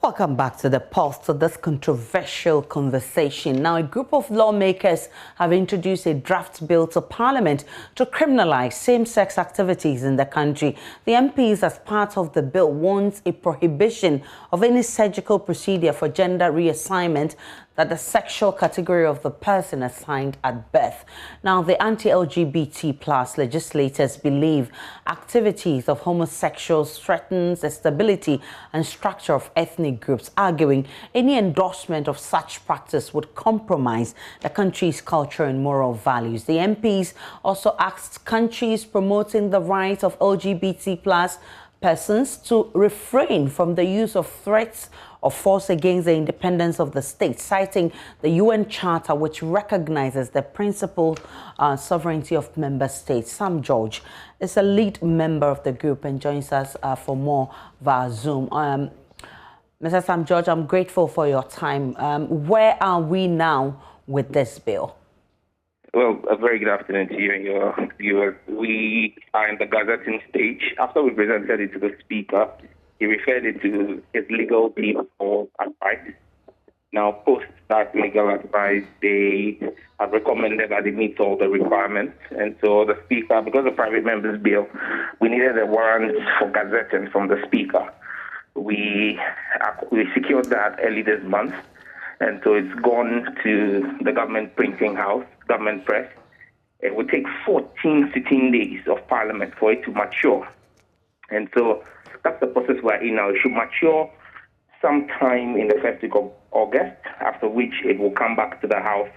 Welcome back to the Pulse, to this controversial conversation. Now, a group of lawmakers have introduced a draft bill to Parliament to criminalize same-sex activities in the country. The MPs, as part of the bill, want a prohibition of any surgical procedure for gender reassignment that the sexual category of the person assigned at birth. Now, the anti-LGBT plus legislators believe activities of homosexuals threatens the stability and structure of ethnic groups, arguing any endorsement of such practice would compromise the country's culture and moral values. The MPs also asked countries promoting the rights of LGBT plus persons to refrain from the use of threats or force against the independence of the state, citing the UN Charter, which recognizes the principal sovereignty of member states. Sam George is a lead member of the group and joins us for more via Zoom. Mr. Sam George, I'm grateful for your time. Where are we now with this bill? Well, a very good afternoon to you and your viewers. We are in the gazetting stage. After we presented it to the Speaker, he referred it to his legal team for advice. Now, post that legal advice, they have recommended that it meets all the requirements. And so the Speaker, because of private members' bill, we needed a warrant for gazetting from the Speaker. We secured that early this month. And so it's gone to the government printing house, government press. It would take 14 sitting days of Parliament for it to mature. And so that's the process we're in now. It should mature sometime in the first week of August, after which it will come back to the House.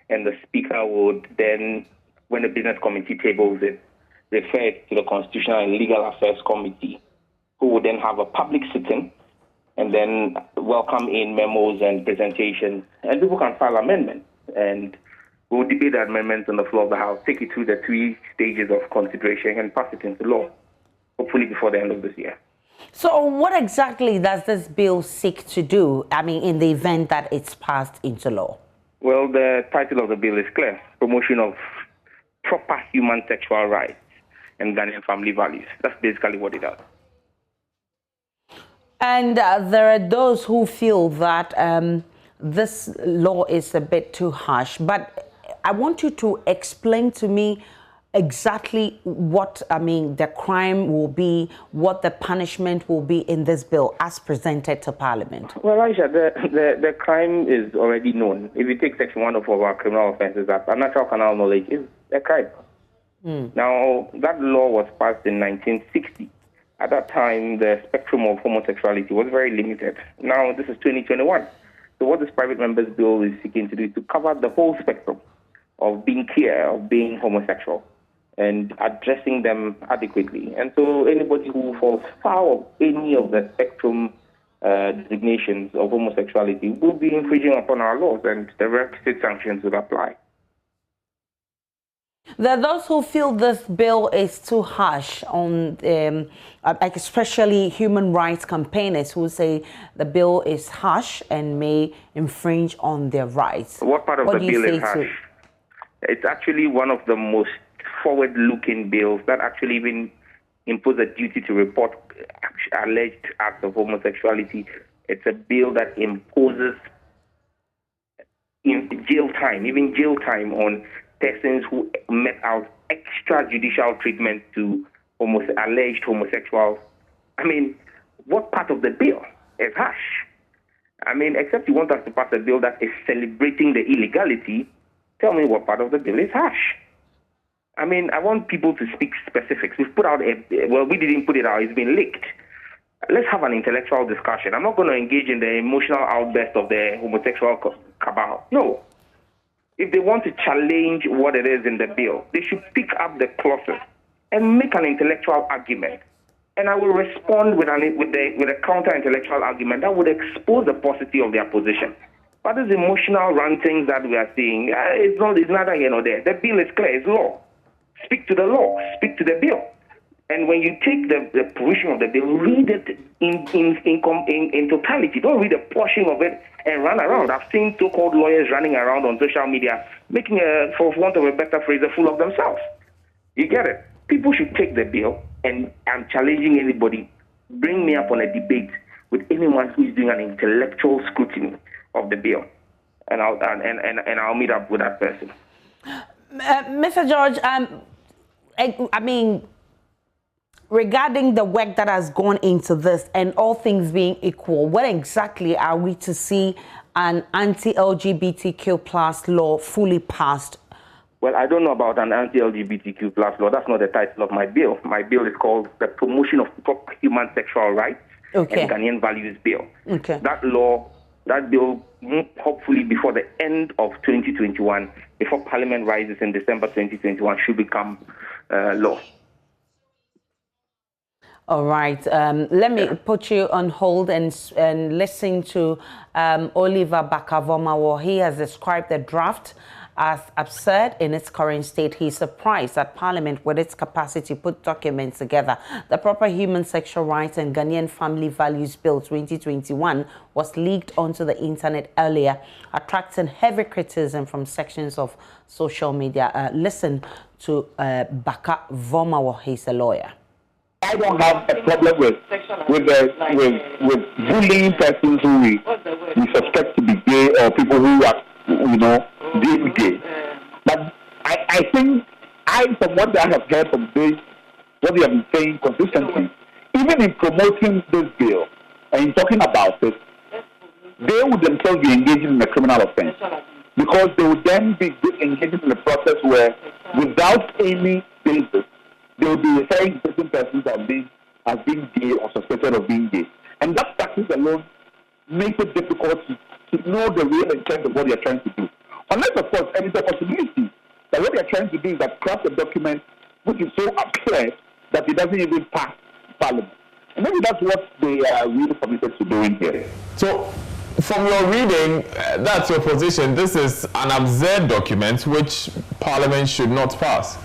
And the Speaker would then, when the Business Committee tables it, refer it to the Constitutional and Legal Affairs Committee, who would then have a public sitting and then welcome in memos and presentations. And people can file amendments. And we'll debate the amendments on the floor of the House, take it through the 3 stages of consideration and pass it into law, hopefully before the end of this year. So what exactly does this bill seek to do, I mean, in the event that it's passed into law? Well, the title of the bill is clear: promotion of proper human sexual rights and Ghanaian family values. That's basically what it does. And there are those who feel that this law is a bit too harsh. But I want you to explain to me exactly what, I mean, the crime will be, what the punishment will be in this bill as presented to Parliament. Well, Aisha, the crime is already known. If you take Section 104 of our Criminal Offences Act, unnatural carnal knowledge is a crime. Now, that law was passed in 1960. At that time, the spectrum of homosexuality was very limited. Now, this is 2021. So what this private members bill is seeking to do is to cover the whole spectrum of being queer, of being homosexual, and addressing them adequately. And so anybody who falls foul of any of the spectrum designations of homosexuality will be infringing upon our laws, and the requisite sanctions will apply. There are those who feel this bill is too harsh on, like especially human rights campaigners who say the bill is harsh and may infringe on their rights. What part of the bill is harsh? It's actually one of the most forward-looking bills that actually even impose a duty to report alleged acts of homosexuality. It's a bill that imposes jail time on persons who met out extrajudicial treatment to alleged homosexuals. I mean, what part of the bill is harsh? I mean, except you want us to pass a bill that is celebrating the illegality, tell me what part of the bill is harsh. I mean, I want people to speak specifics. We've put out well, we didn't put it out, it's been leaked. Let's have an intellectual discussion. I'm not going to engage in the emotional outburst of the homosexual cabal. No. If they want to challenge what it is in the bill, they should pick up the clauses and make an intellectual argument. And I will respond with a counter-intellectual argument that would expose the paucity of their position. But these emotional rantings that we are seeing, it's neither here nor there. The bill is clear, it's law. Speak to the law, speak to the bill. And when you take the provision of the bill, read it in totality. Don't read a portion of it and run around. I've seen so-called lawyers running around on social media, making, for want of a better phrase, a fool of themselves. You get it? People should take the bill, and I'm challenging anybody. Bring me up on a debate with anyone who is doing an intellectual scrutiny of the bill. And I'll meet up with that person. Mr. George, I mean, regarding the work that has gone into this and all things being equal, when exactly are we to see an anti-LGBTQ plus law fully passed? Well, I don't know about an anti-LGBTQ plus law. That's not the title of my bill. My bill is called the Promotion of Human Sexual Rights and Ghanaian Values Bill. That bill, hopefully before the end of 2021, before Parliament rises in December 2021, should become law. All right. Let me put you on hold and listen to Oliver Baka-Vomawo. He has described the draft as absurd in its current state. He's surprised that Parliament, with its capacity, put documents together. The Proper Human Sexual Rights and Ghanaian Family Values Bill 2021 was leaked onto the internet earlier, attracting heavy criticism from sections of social media. Listen to Baka-Vomawo. He's a lawyer. I don't have a problem with bullying persons who we suspect to be gay or people who are, deemed gay. But I think from what I have heard from this, what they have been saying consistently, even in promoting this bill and in talking about it, they would themselves be engaging in a criminal offense, because they would then be engaging in a process where, without any basis, they will be referring to certain persons as being gay or suspected of being gay. And that practice alone makes it difficult to know the real intent of what they are trying to do. Unless, of course, and it's a possibility that what they are trying to do is that craft a document which is so absurd that it doesn't even pass Parliament. And maybe that's what they are really committed to doing here. So, from your reading, that's your position. This is an absurd document which Parliament should not pass.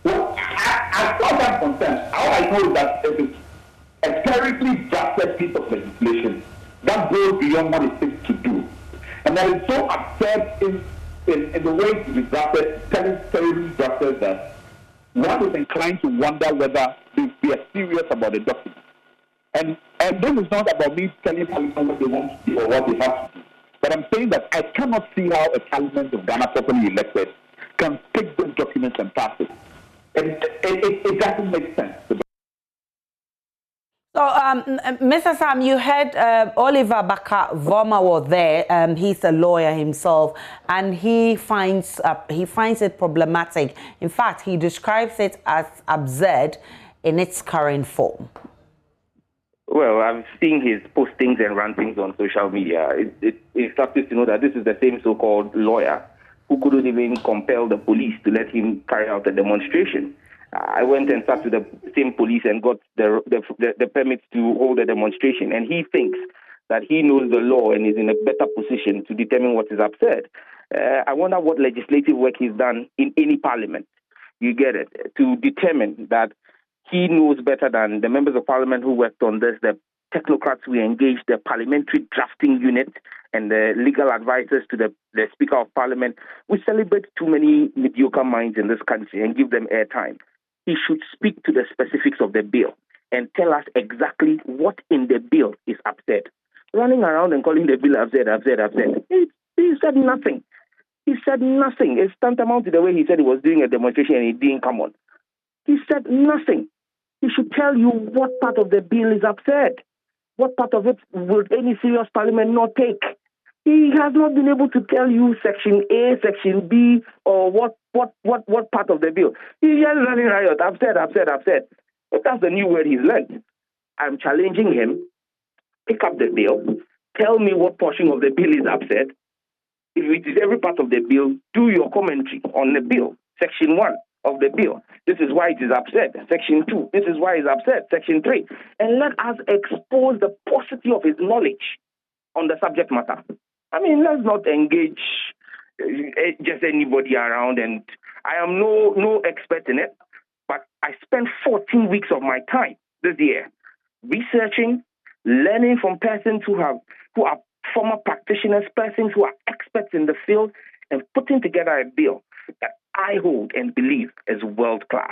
Well, as far as I'm concerned, all I know is that it is a terribly drafted piece of legislation that goes beyond what it takes to do. And that is so absurd in the way it is drafted, terribly drafted, that one is inclined to wonder whether they are serious about the document. And this is not about me telling Parliament what they want to do or what they have to do. But I'm saying that I cannot see how a Parliament of Ghana properly elected can take those documents and pass it. It doesn't make sense. So, Mr. Sam, you heard Oliver Baka-Vomawo there. He's a lawyer himself, and he finds it problematic. In fact, he describes it as absurd in its current form. Well, I've seen his postings and rantings on social media. It's interesting to know that this is the same so-called lawyer who couldn't even compel the police to let him carry out a demonstration. I went and sat with the same police and got the permits to hold a demonstration, and he thinks that he knows the law and is in a better position to determine what is absurd. I wonder what legislative work he's done in any parliament, you get it, to determine that he knows better than the members of parliament who worked on this, the technocrats who engaged, the parliamentary drafting unit, and the legal advisors to the Speaker of Parliament. We celebrate too many mediocre minds in this country and give them airtime. He should speak to the specifics of the bill and tell us exactly what in the bill is absurd. Running around and calling the bill absurd. He said nothing. He said nothing. It's tantamount to the way he said he was doing a demonstration and it didn't come on. He said nothing. He should tell you what part of the bill is absurd. What part of it would any serious parliament not take? He has not been able to tell you Section A, Section B, or what part of the bill. He's just running riot, absurd. But that's the new word he's learned. I'm challenging him. Pick up the bill. Tell me what portion of the bill is absurd. If it is every part of the bill, do your commentary on the bill. Section 1 of the bill. This is why it is absurd. Section 2. This is why it's absurd. Section 3. And let us expose the paucity of his knowledge on the subject matter. I mean, let's not engage just anybody around. And I am no expert in it, but I spent 14 weeks of my time this year researching, learning from persons who are former practitioners, persons who are experts in the field, and putting together a bill that I hold and believe is world class.